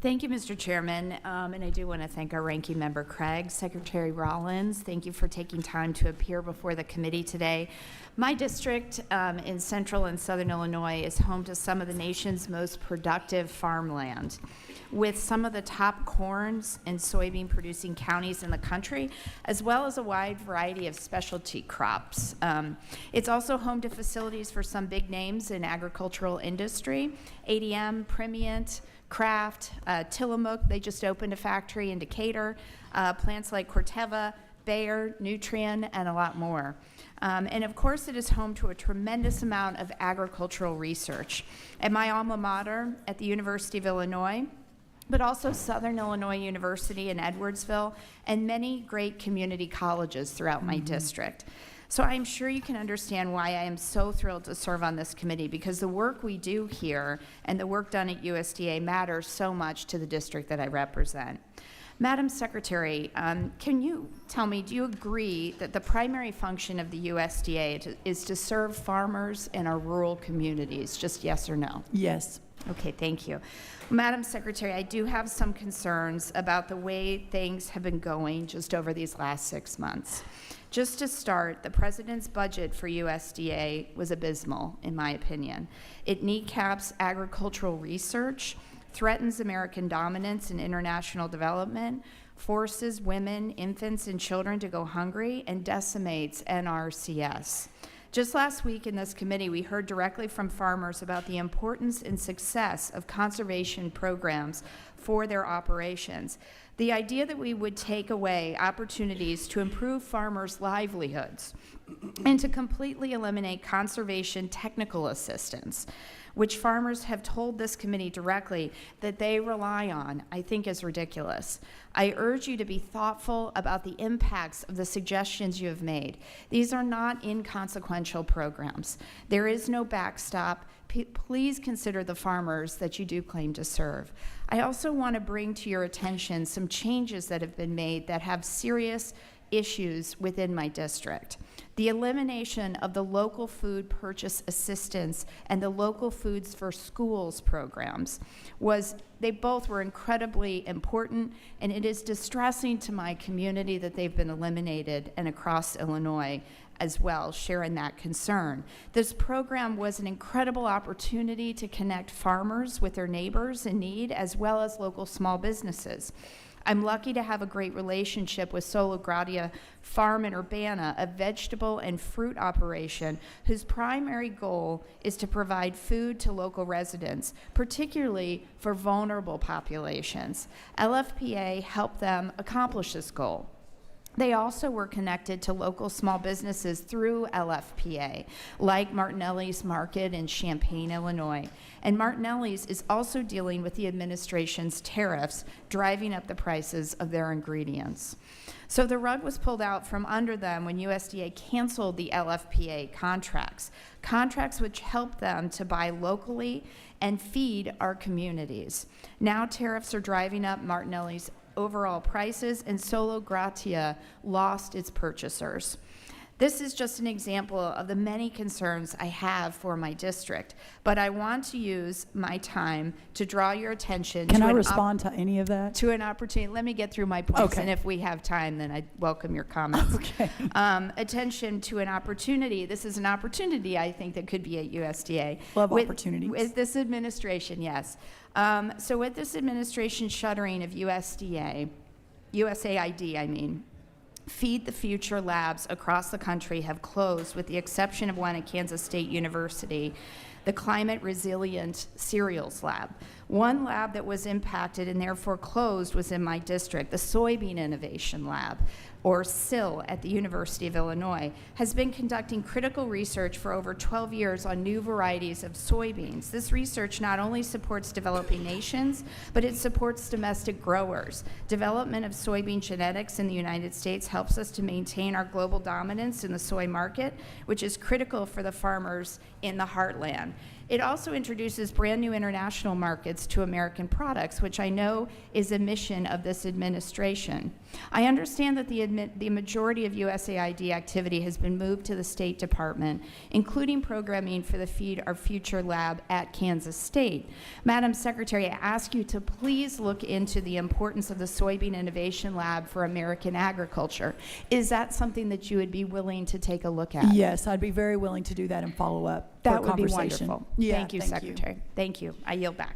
Thank you, Mr. Chairman, and I do want to thank our ranking member, Craig. Secretary Rollins, thank you for taking time to appear before the committee today. My district in central and southern Illinois is home to some of the nation's most productive farmland, with some of the top corns and soybean producing counties in the country, as well as a wide variety of specialty crops. It's also home to facilities for some big names in agricultural industry: ADM, Primient, Kraft, Tillamook. They just opened a factory in Decatur, plants like Corteva, Bayer, Nutrien, and a lot more. And of course, it is home to a tremendous amount of agricultural research. At my alma mater at the University of Illinois, but also Southern Illinois University in Edwardsville, and many great community colleges throughout my district. So I'm sure you can understand why I am so thrilled to serve on this committee, because the work we do here and the work done at USDA matters so much to the district that I represent. Madam Secretary, can you tell me, do you agree that the primary function of the USDA is to serve farmers in our rural communities? Just yes or no? Yes. Okay, thank you. Madam Secretary, I do have some concerns about the way things have been going just over these last 6 months. Just to start, the President's budget for USDA was abysmal, in my opinion. It kneecaps agricultural research, threatens American dominance in international development, forces women, infants, and children to go hungry, and decimates NRCS. Just last week in this committee, we heard directly from farmers about the importance and success of conservation programs for their operations. The idea that we would take away opportunities to improve farmers' livelihoods and to completely eliminate conservation technical assistance, which farmers have told this committee directly that they rely on, I think is ridiculous. I urge you to be thoughtful about the impacts of the suggestions you have made. These are not inconsequential programs. There is no backstop. Please consider the farmers that you do claim to serve. I also want to bring to your attention some changes that have been made that have serious issues within my district. The elimination of the local food purchase assistance and the local foods for schools programs they both were incredibly important, and it is distressing to my community that they've been eliminated, and across Illinois as well, sharing that concern. This program was an incredible opportunity to connect farmers with their neighbors in need, as well as local small businesses. I'm lucky to have a great relationship with Solo Gratia Farm in Urbana, a vegetable and fruit operation whose primary goal is to provide food to local residents, particularly for vulnerable populations. LFPA helped them accomplish this goal. They also were connected to local small businesses through LFPA, like Martinelli's Market in Champaign, Illinois. And Martinelli's is also dealing with the administration's tariffs, driving up the prices of their ingredients. So the rug was pulled out from under them when USDA canceled the LFPA contracts which helped them to buy locally and feed our communities. Now tariffs are driving up Martinelli's overall prices, and Solo Gratia lost its purchasers. This is just an example of the many concerns I have for my district, but I want to use my time to draw your attention Can I respond to any of that? To an opportunity. Let me get through my points, okay. And if we have time, then I welcome your comments. Okay. Attention to an opportunity. This is an opportunity, I think, that could be at USDA. Love opportunities. With this administration, yes. So with this administration shuttering of USDA, USAID, I mean, Feed the Future labs across the country have closed, with the exception of one at Kansas State University, the Climate Resilient Cereals Lab. One lab that was impacted and therefore closed was in my district. The Soybean Innovation Lab, or SIL, at the University of Illinois, has been conducting critical research for over 12 years on new varieties of soybeans. This research not only supports developing nations, but it supports domestic growers. Development of soybean genetics in the United States helps us to maintain our global dominance in the soy market, which is critical for the farmers in the heartland. It also introduces brand new international markets to American products, which I know is a mission of this administration. I understand that the majority of USAID activity has been moved to the State Department, including programming for the Feed Our Future lab at Kansas State. Madam Secretary, I ask you to please look into the importance of the Soybean Innovation Lab for American agriculture. Is that something that you would be willing to take a look at? Yes, I'd be very willing to do that and follow up for That a would be conversation. wonderful. Yeah, Thank you, Secretary. Thank you. I yield back.